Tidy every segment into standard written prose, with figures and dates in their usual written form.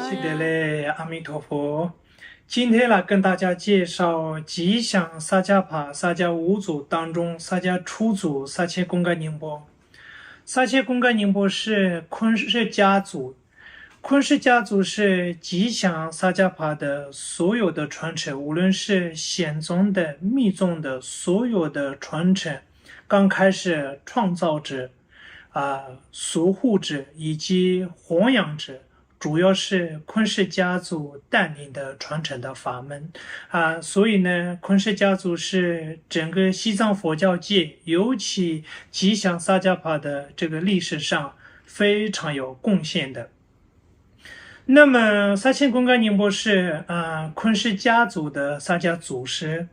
喜得嘞，阿弥陀佛。今天来跟大家介绍吉祥萨迦帕萨迦五祖当中萨迦初祖萨切公盖宁波。萨切公盖宁波是昆氏家族，昆氏家族是吉祥萨迦帕的所有的传承，无论是显宗的、密宗的所有的传承，刚开始创造者、守护者以及弘扬者。主要是昆氏家族带领的传承的法门所以呢，昆氏家族是整个西藏佛教界，尤其吉祥萨迦帕的这个历史上非常有贡献的。那么萨切公盖宁波是昆氏家族的萨迦祖师，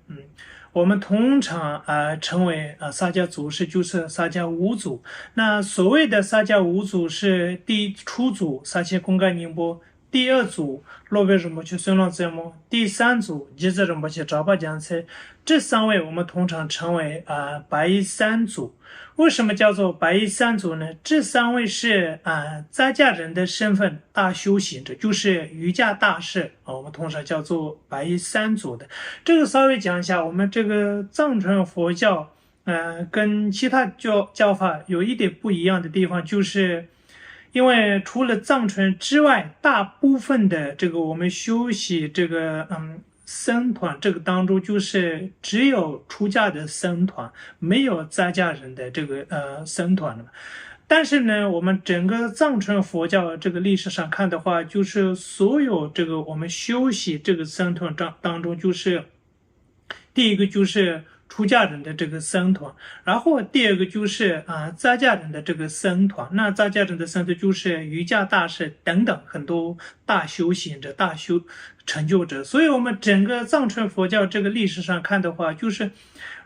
我们通常称为萨迦祖师，就是萨迦五祖。那所谓的萨迦五祖是第初祖萨切公盖宁波，第二祖洛贝仁波切孙浪泽摩，第三祖吉泽仁波切扎巴江策。这三位我们通常称为白衣三祖。为什么叫做白衣三祖呢？这三位是在家人的身份大修行者，就是瑜伽大师我们通常叫做白衣三祖的。这个稍微讲一下，我们这个藏传佛教跟其他教法有一点不一样的地方，就是因为除了藏传之外，大部分的这个我们修习这个僧团这个当中，就是只有出家的僧团，没有在家人的这个僧团了。但是呢，我们整个藏传佛教这个历史上看的话，就是所有这个我们修习这个僧团当中，就是第一个就是出家人的这个僧团，然后第二个就是在家人的这个僧团。那在家人的僧团就是瑜伽大师等等很多大修行者、大修成就者。所以我们整个藏传佛教这个历史上看的话，就是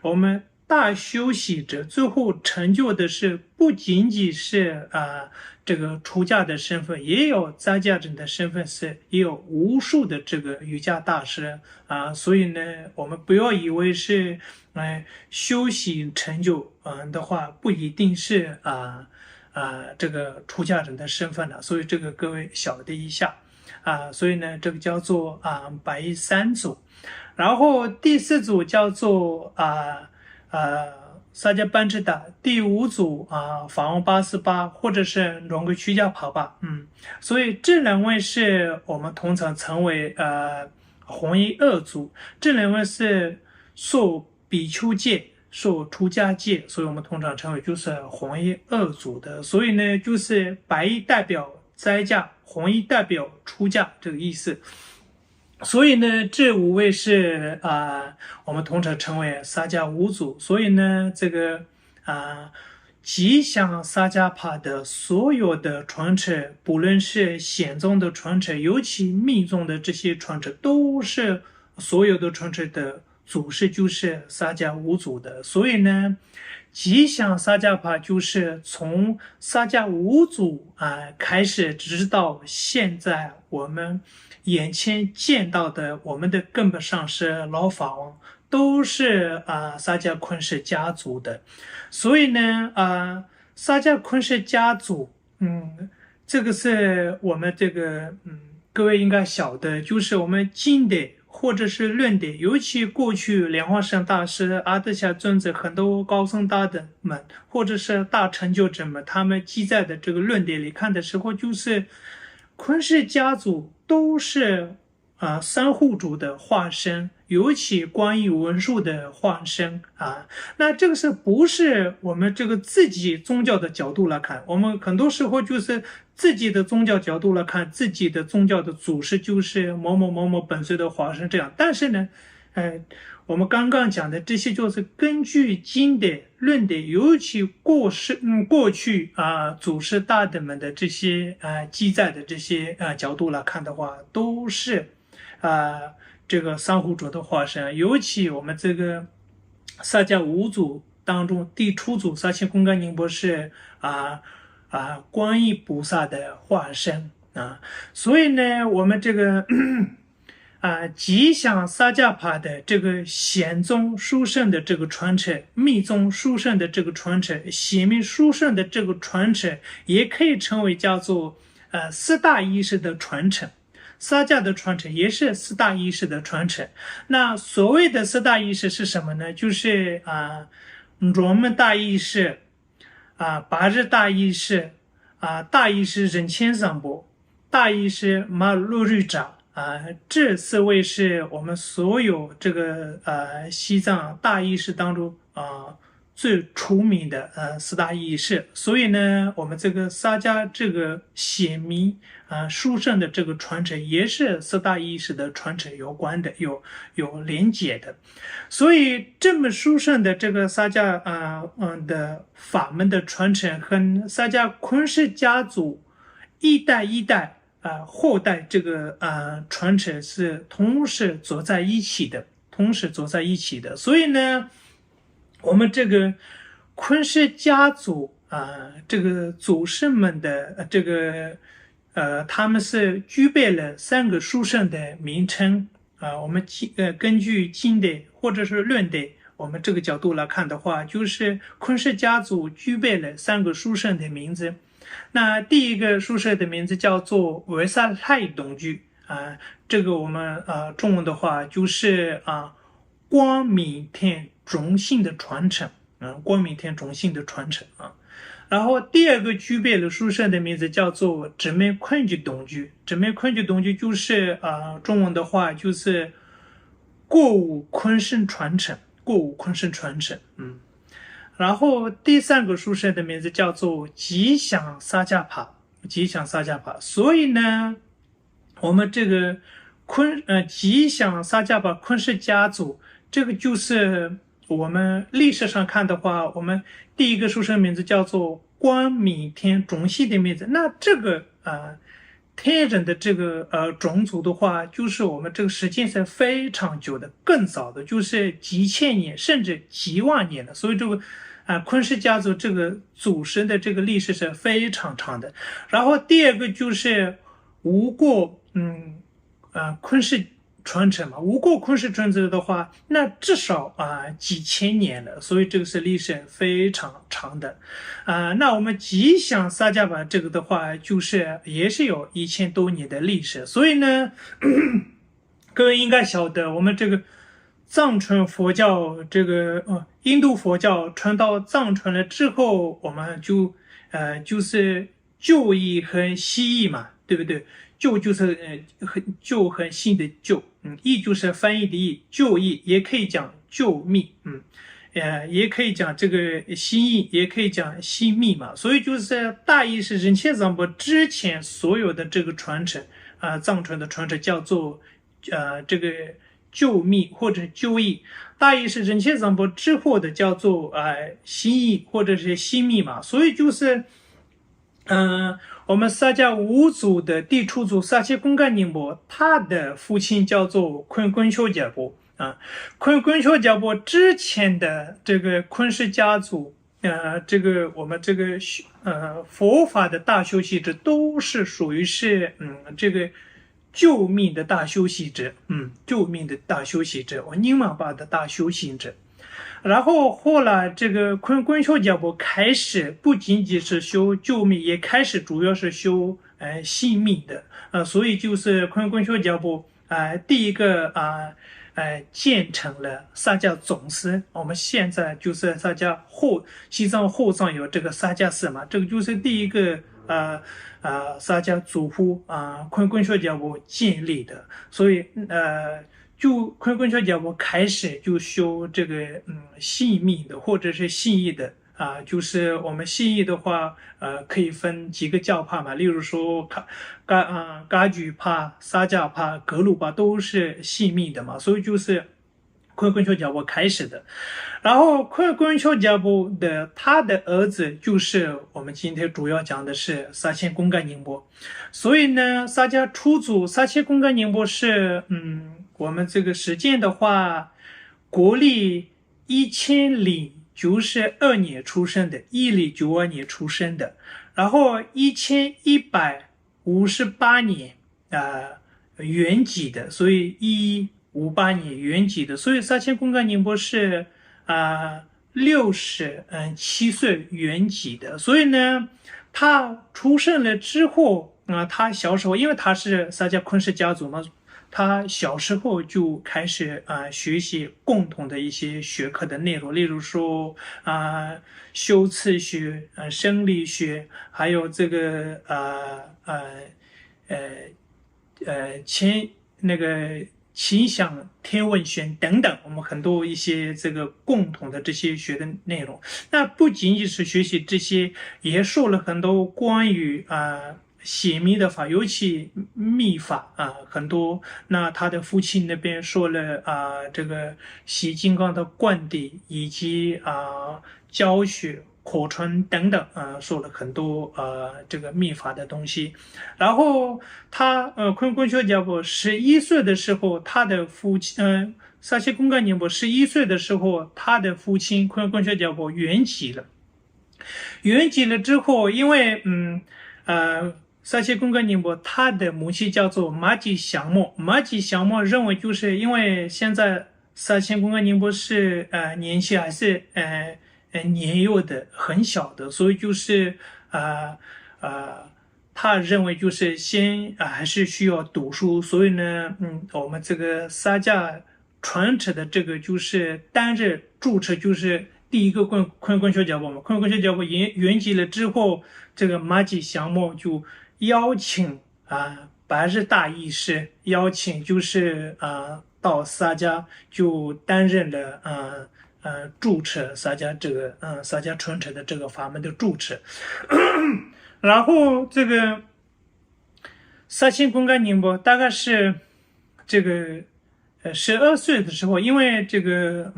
我们大修习者最后成就的是不仅仅是这个出家的身份，也有在家人的身份，也有无数的这个瑜伽大师所以呢，我们不要以为是修行成就的话，不一定是这个出家人的身份了。所以这个各位晓得一下所以呢，这个叫做白衣三祖。然后第四组叫做萨迦班智达，第五组法王88，或者是龙格屈迦帕巴。所以这两位是我们通常称为弘一二祖。这两位是受比丘戒、受出家戒，所以我们通常称为就是弘一二祖的。所以呢，就是白衣代表斋戒，弘一代表出家这个意思。所以呢，这五位是我们通常称为萨迦五祖。所以呢，这个吉祥萨迦帕的所有的传承，不论是显宗的传承，尤其密宗的这些传承，都是所有的传承的祖师就是萨迦五祖的。所以呢，吉祥萨迦帕就是从萨迦五祖开始，直到现在我们眼前见到的我们的根本上师老法王，都是萨迦昆氏家族的。所以呢萨迦昆氏家族这个是我们这个各位应该晓得，就是我们经典或者是论点，尤其过去莲花生大师、阿底峡尊者很多高僧大德们，或者是大成就者们，他们记载的这个论点里看的时候，就是昆氏家族都是三护主的化身，尤其观音文殊的化身那这个是不是我们这个自己宗教的角度来看？我们很多时候就是自己的宗教角度来看，自己的宗教的祖师就是某某某某本尊的化身这样。但是呢我们刚刚讲的这些，就是根据经典论点，尤其过去祖师大德们的这些记载的这些角度来看的话，都是这个三护主的化身。尤其我们这个萨迦五祖当中，第初祖萨切公盖宁波是观音菩萨的化身所以呢，我们这个吉祥萨迦帕的这个显宗殊胜的这个传承，密宗殊胜的这个传承，显密殊胜的这个传承，也可以称为叫做四大意识的传承。萨迦的传承也是四大意识的传承。那所谓的四大意识是什么呢？就是罗门大意识巴日大意识大意识人千桑波，大意识马路日扎这四位是我们所有这个西藏大意识当中最出名的四大意识。所以呢，我们这个萨迦这个显密殊胜的这个传承也是四大意识的传承有关的，有连结的。所以这么殊胜的这个萨迦的法门的传承和萨迦昆氏家族一代一代后代这个传承是同时走在一起的，所以呢，我们这个昆氏家族这个祖师们的这个他们是具备了三个殊胜的名称我们根据经典或者是论典，我们这个角度来看的话，就是昆氏家族具备了三个殊胜的名字。那第一个殊胜的名字叫做维萨赖董居这个我们中文的话就是光明天种姓的传承光明天种姓的传承然后第二个具备了殊胜的名字叫做直面昆居董居，直面昆居董居就是中文的话就是过午昆圣传承，然后第三个殊胜的名字叫做吉祥萨迦帕，所以呢，我们这个吉祥萨迦帕昆氏家族，这个就是我们历史上看的话，我们第一个殊胜名字叫做光明天种系的名字。那这个天人的这个种族的话，就是我们这个时间是非常久的，更早的，就是几千年甚至几万年了。所以这个昆氏家族这个祖师的这个历史是非常长的。然后第二个就是无过昆氏传承嘛，无过昆氏传承的话，那至少几千年了，所以这个是历史非常长的那我们吉祥萨迦巴这个的话，就是也是有1000多年的历史。所以呢，各位应该晓得，我们这个藏传佛教这个印度佛教传到藏传了之后，我们就是旧义和新义嘛，对不对？旧就是旧和新的旧，义就是翻译的义，旧义也可以讲旧密，也可以讲这个新义，也可以讲新密嘛。所以就是大意是仁切藏波之前所有的这个传承藏传的传承叫做这个旧密或者旧义，大意是仁切藏波之后的叫做新义或者是新密嘛。所以就是我们萨迦五祖的第初祖萨切公干宁波，他的父亲叫做昆昆修迦波昆修迦波之前的这个昆氏家族这个我们这个佛法的大修习者都是属于是这个救命的大修习者我宁玛巴的大修行者。然后后来这个昆修迦波开始不仅仅是修救命，也开始主要是修性命的所以就是昆修迦波第一个建成了萨迦总寺。我们现在就是萨迦西藏后藏有这个萨迦寺嘛，这个就是第一个萨迦祖父昆修迦波建立的。所以就昆修迦波开始就修这个信密的或者是信义的就是我们信义的话可以分几个教派嘛，例如说噶举派、萨迦派、格鲁派都是信密的嘛，所以就是昆修迦波开始的。然后昆修迦波的他的儿子就是我们今天主要讲的是萨切公干宁波。所以呢，萨迦初祖萨切公干宁波是我们这个时间的话，国历1092年出生的，1092年出生的，然后1158年圆寂的，所以1158年圆寂的，所以萨切公干宁波是67岁圆寂的。所以呢，他出生了之后他小时候，因为他是萨迦昆氏家族嘛，他小时候就开始学习共同的一些学科的内容，例如说修辞学、生理学，还有这个呃前那个气象、天文学等等，我们很多一些这个共同的这些学的内容。那不仅仅是学习这些，也受了很多关于写密的法，尤其密法很多。那他的父亲那边说了这个写金刚的灌顶，以及教学、口传等等说了很多这个密法的东西。然后他昆学家伯11岁的时候，他的父亲萨切公干宁伯11岁的时候，他的父亲昆学家伯圆寂了。圆寂了之后，因为萨切公干宁伯他的母亲叫做马吉祥莫，马吉祥莫认为就是因为现在萨切公干宁伯是年纪还是年幼的很小的，所以就是他认为就是先还是需要读书，所以呢，我们这个萨迦传承的这个就是担任主持，就是第一个昆学家伯嘛，昆学家伯圆寂了之后，这个马吉祥莫就邀请白日大义士邀请就是到萨迦就担任了主持萨迦这个萨迦传承的这个法门的主持。然后这个萨钦公干宁波大概是这个12岁的时候，因为这个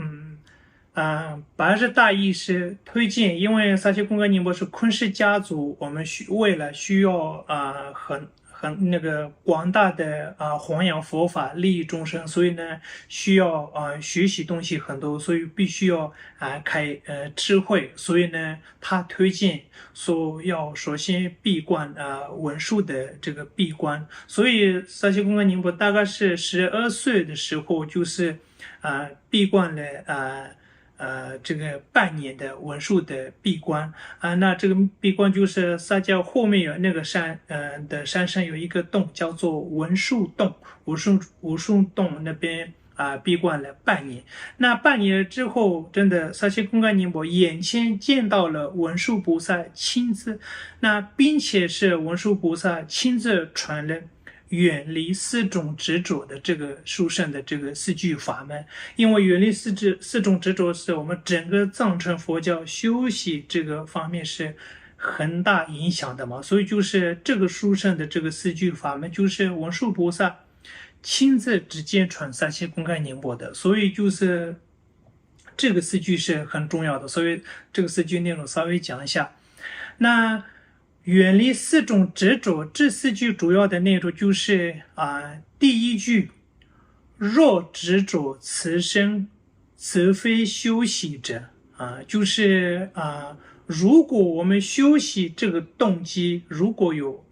白日大义是推荐，因为萨钦公干宁波是昆氏家族，我们为了需要很那个广大的弘扬佛法利益众生，所以呢需要学习东西很多，所以必须要开智慧，所以呢他推荐说要首先闭关文殊的这个闭关，所以萨奇公干宁波大概是12岁的时候就是闭关了这个半年的文殊的闭关那这个闭关就是萨迦后面有那个山的山上有一个洞叫做文殊洞，文殊洞那边闭关了半年。那半年之后，真的萨迦公干宁波眼前见到了文殊菩萨亲自，那并且是文殊菩萨亲自传了远离四种执着的这个殊胜的这个四句法门，因为远离四种执着是我们整个藏传佛教修习这个方面是很大影响的嘛，所以就是这个殊胜的这个四句法门，就是文殊菩萨亲自直接传萨迦公干宁波的，所以就是这个四句是很重要的，所以这个四句内容稍微讲一下。那远离四种执着，这四句主要的内容就是第一句若执着此生，则非修习者就是如果我们修习这个动机，如果有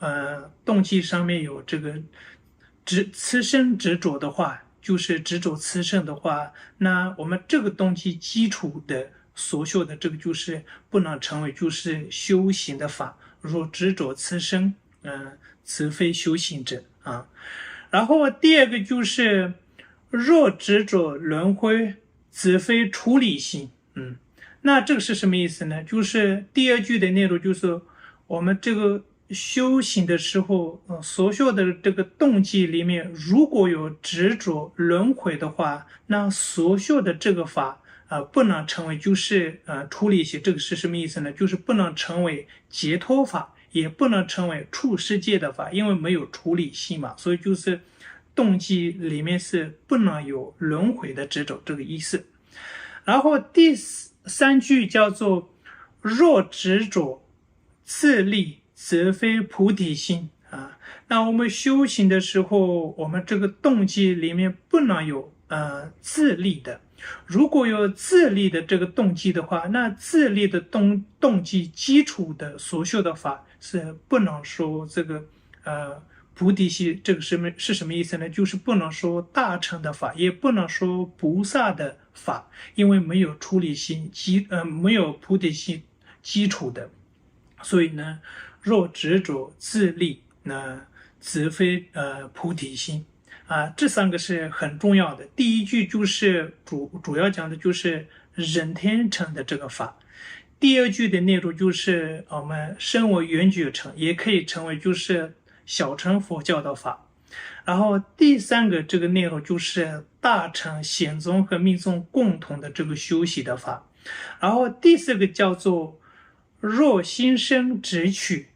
动机上面有这个此生执着的话，就是执着此生的话，那我们这个动机基础的所修的这个就是不能成为就是修行的法。若执着此生，此非修行者然后第二个就是若执着轮回，此非处理性。那这个是什么意思呢？就是第二句的内容就是我们这个修行的时候，所修的这个动机里面，如果有执着轮回的话，那所修的这个法不能成为就是处理性。这个是什么意思呢？就是不能成为解脱法，也不能成为出世界的法，因为没有处理性嘛，所以就是动机里面是不能有轮回的执着这个意思。然后第三句叫做若执着自利，则非菩提心那我们修行的时候，我们这个动机里面不能有自利的。如果有自利的这个动机的话，那自利的动机基础的所修的法是不能说这个菩提心。这个是什么意思呢？就是不能说大乘的法，也不能说菩萨的法，因为没有处理心没有菩提心基础的。所以呢，若执着自利那自非菩提心这3个是很重要的。第一句就是主要讲的就是人天成的这个法。第2句的内容就是我们声闻缘觉成，也可以称为就是小乘佛教的法。然后第3个这个内容就是大乘显宗和密宗共同的这个修习的法。然后第4个叫做若心生直取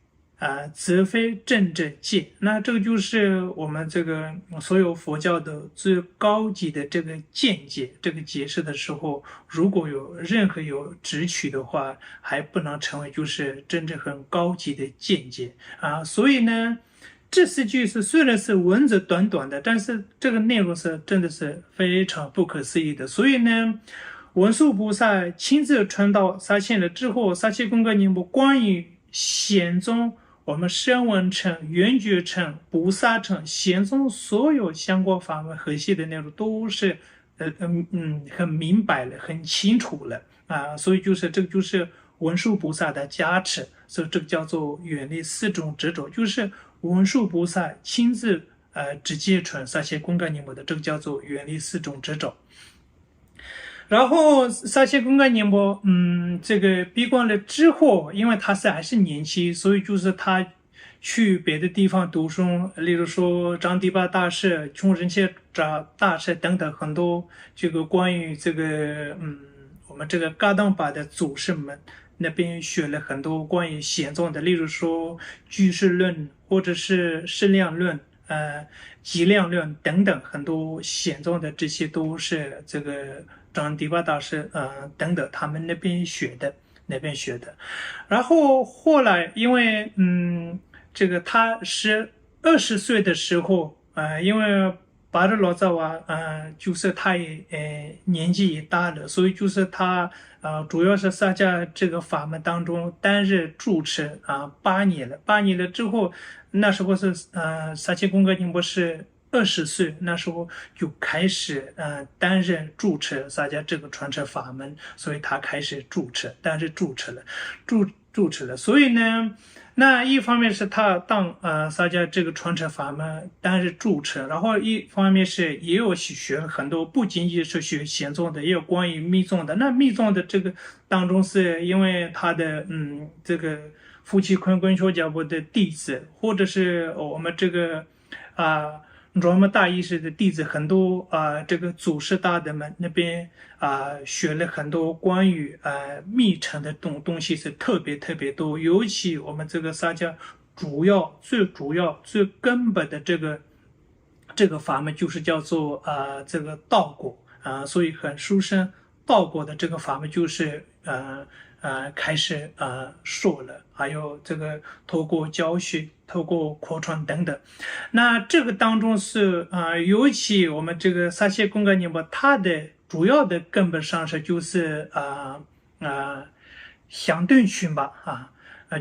则非正正见。那这个就是我们这个所有佛教的最高级的这个见解，这个解释的时候，如果有任何有直取的话，还不能成为就是真正很高级的见解所以呢，这4句虽然是文字短短的，但是这个内容是真的是非常不可思议的。所以呢，文殊菩萨亲自传到撒切了之后，撒切公戈尼波关于显宗我们声闻乘、缘觉乘、菩萨乘、显宗所有相关法门核心的内容都是很明白了，很清楚了所以就是这个就是文殊菩萨的加持，所以这个叫做远离4种执着，就是文殊菩萨亲自直接传撒切公戈尼波的，这个叫做远离4种执着。然后撒切公戈尼波这个闭关了之后，因为他还是年轻，所以就是他去别的地方读书，例如说张迪巴大师、穷人切大师等等很多这个关于这个我们这个噶当巴的祖师们那边学了很多关于显宗的，例如说居士论或者是适量论极量论等等，很多显宗的这些都是这个张迪巴大师等等他们那边学的。然后后来因为这个他是20岁的时候因为巴日老扎瓦就是他也年纪也大了，所以就是他主要是撒迦这个法门当中担任住持8年了。8年了之后，那时候是撒切公戈尼波是20岁，那时候就开始担任住持撒迦这个传承法门，所以他开始担任住持了。所以呢，那一方面是他当撒迦这个传承法门担任住持，然后一方面是也有学了很多，不仅仅是学显宗的，也有关于密宗的。那密宗的这个当中是因为他的这个夫妻坤坤说教部的弟子，或者是我们这个罗摩大意识的弟子很多这个祖师大德们那边学了很多关于密乘的东西是特别多，尤其我们这个撒迦最主要最根本的这个法门就是叫做这个道果所以很殊胜道果的这个法门就是开始说了，还有这个透过教学、透过扩传等等。那这个当中是尤其我们这个撒切公戈尼波，它的主要的根本上是就是相对群吧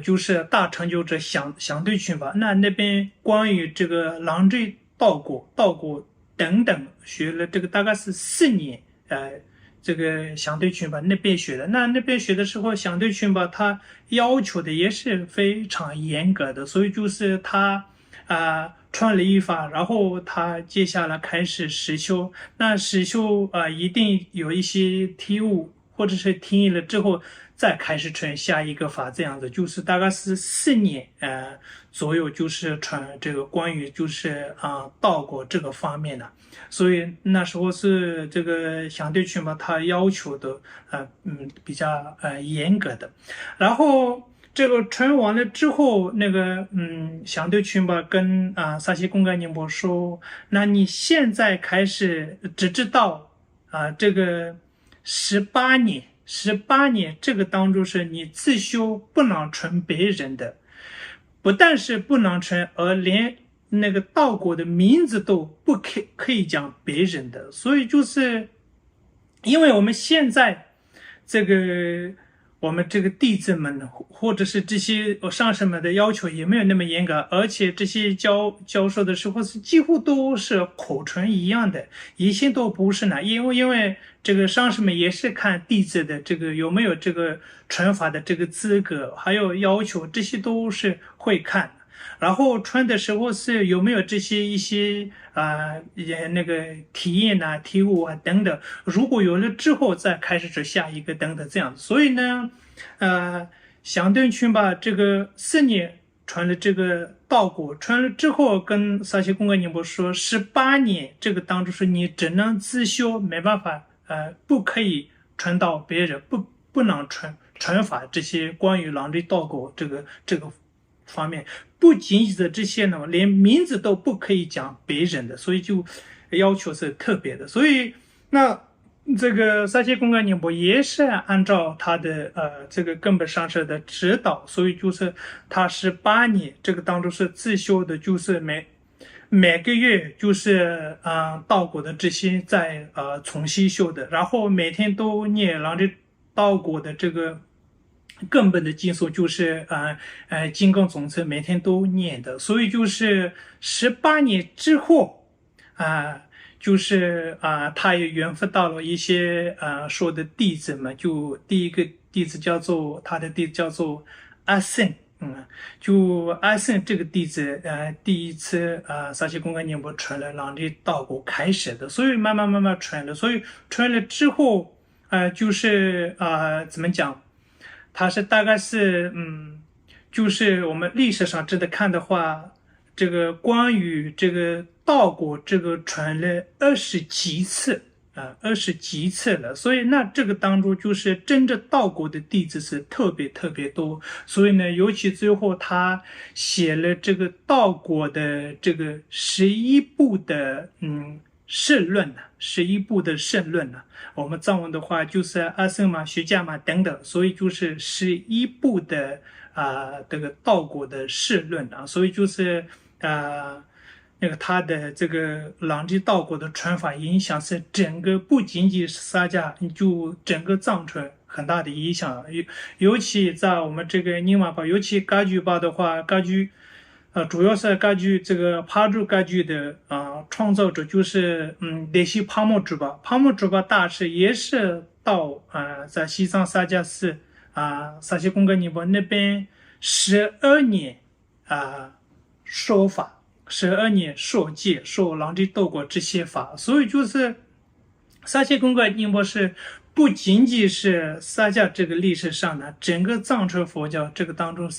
就是大成就者相对群吧。那边关于这个狼坠道果等等学了这个大概是4年这个相对群吧那边学的。那边学的时候，相对群吧他要求的也是非常严格的，所以就是他传了一法，然后他接下来开始实修。那实修一定有一些体悟或者是听了之后再开始传下一个法，这样子就是大概是4年左右，就是传这个关于就是道果这个方面的。所以那时候是这个相对群吧，他要求的比较严格的。然后这个传完了之后，那个相对群吧跟撒切公戈尼波说，那你现在开始只知道这个18年这个当中是你自修不能传别人的，不但是不能传，而连那个道果的名字都不可以讲别人的。所以就是因为我们现在这个我们这个弟子们或者是这些上师们的要求也没有那么严格，而且这些教授的时候是几乎都是口传一样的，一些都不是呢。因为这个上师们也是看弟子的这个有没有这个传法的这个资格，还有要求，这些都是会看。然后传的时候是有没有这些一些那个体验啊、体悟啊等等，如果有了之后再开始是下一个等等这样子。所以呢，祥顿群把这个4年传了这个稻谷，传了之后跟萨西公格尼波说，18年这个当中是你只能自修，没办法，不可以传到别人，不能传法这些关于狼的稻谷这个方面，不仅仅是这些呢，连名字都不可以讲别人的，所以就要求是特别的。所以那这个萨切公干宁波也是按照他的这个根本上师的指导，所以就是他18年这个当中是自修的，就是每个月就是稻谷的这些在重新修的，然后每天都念然后这稻谷的这个根本的经书就是金刚总册每天都念的，所以就是18年之后就是他也缘分到了一些说的弟子们，就第一个弟子他的弟子叫做阿胜。就阿胜这个弟子，第一次萨西公干宁波传了让这稻谷开始的，所以慢慢传了，所以传了之后，就是怎么讲，它是大概是就是我们历史上真的看的话，这个关于这个稻谷这个传了20几次。20几次了，所以那这个当中就是真正稻谷的弟子是特别特别多，所以呢，尤其最后他写了这个稻谷的这个11部的圣论呢，11部的圣论呢，我们藏文的话就是阿僧嘛、学家嘛等等，所以就是11部的这个稻谷的圣论啊，所以就是那个他的这个朗吉稻谷的传法影响是整个不仅仅是萨迦，就整个藏传很大的影响。尤其在我们这个宁玛巴，尤其噶举巴的话，噶举主要是噶举这个帕竹噶举的创造者就是德西帕木珠巴，帕木珠巴大师也是到在西藏萨迦寺萨西公格尼泊那边12年说法。12年受戒受狼的斗过这些法，所以就是萨切公格宁波是不仅仅是萨迦这个历史上呢，整个藏传佛教这个当中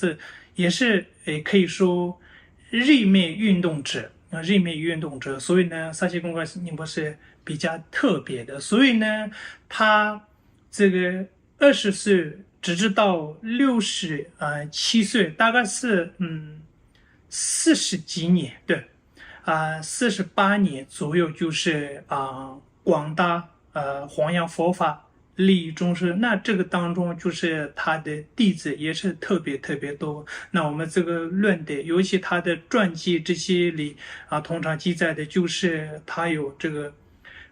也是可以说日灭运动者日灭运动者，所以呢，萨切公格宁波是比较特别的，所以呢，他这个20岁直至到67岁，大概是40几年，对，48年左右，就是广大弘扬佛法，利益众生。那这个当中，就是他的弟子也是特别特别多。那我们这个论点，尤其他的传记这些里通常记载的就是他有这个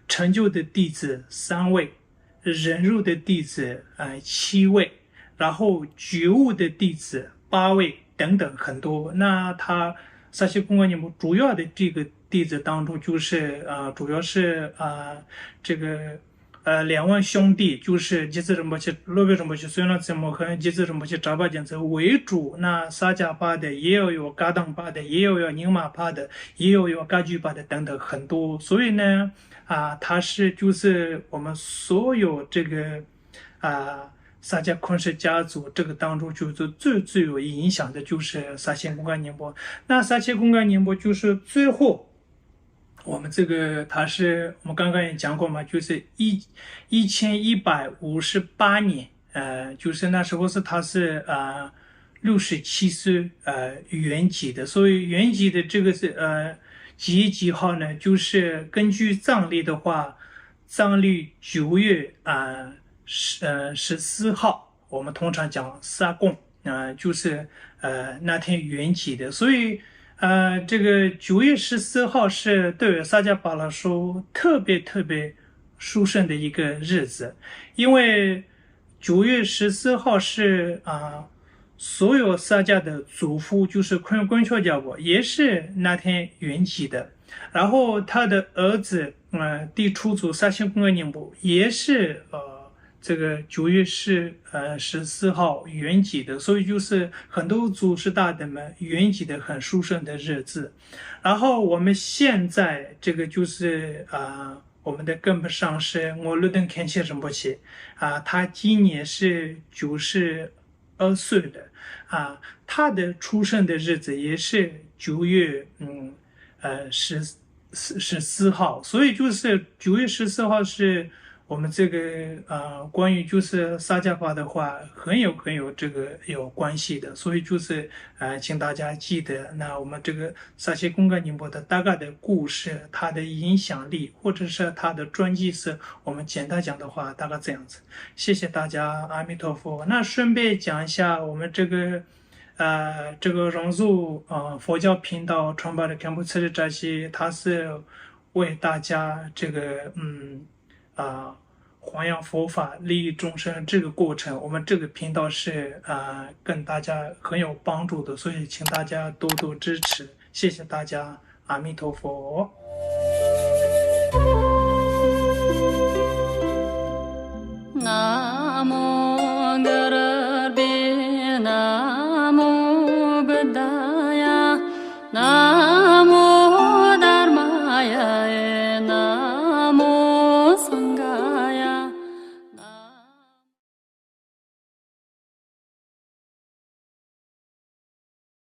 成就的弟子3位，忍辱的弟子7位，然后觉悟的弟子8位。等等很多，那他萨西公安尼姆主要的这个弟子当中，就是主要是这个2万兄弟，就是吉兹仁波切、罗贝仁波切、孙朗子母和吉兹仁波切、扎巴简则为主。那萨迦巴的也有噶当巴的，也有宁玛巴的，也有噶举巴的等等很多。所以呢，他是就是我们所有这个萨迦昆氏家族这个当中，就是最有影响的就是萨切公干宁波。那萨切公干宁波就是最后，我们这个我们刚刚也讲过嘛，就是1158年，就是那时候他是67岁圆寂的，所以圆寂的这个是几月几号呢？就是根据藏历的话，藏历9月14号，我们通常讲萨贡就是那天圆寂的，所以这个9月14号是对萨迦巴来说特别特别殊胜的一个日子，因为9月14号是所有萨迦的祖父就是昆丘家国也是那天圆寂的，然后他的儿子第出祖萨切公格宁布也是这个9月14号圆寂的，所以就是很多祖师大德们圆寂的很殊胜的日子。然后我们现在这个就是我们的根本上师我鲁登堪切仁波切他今年是92岁的他的出生的日子也是9月14号，所以就是9月14号是我们这个关于就是萨迦法的话，很有这个有关系的，所以就是请大家记得，那我们这个萨切公干宁波的大概的故事，它的影响力，或者是它的专辑是，我们简单讲的话，大概这样子。谢谢大家，阿弥陀佛。那顺便讲一下我们这个融入佛教频道创办的堪布慈的扎西，他是为大家这个弘扬佛法、利益众生这个过程，我们这个频道是跟大家很有帮助的，所以请大家多多支持，谢谢大家，阿弥陀佛。南无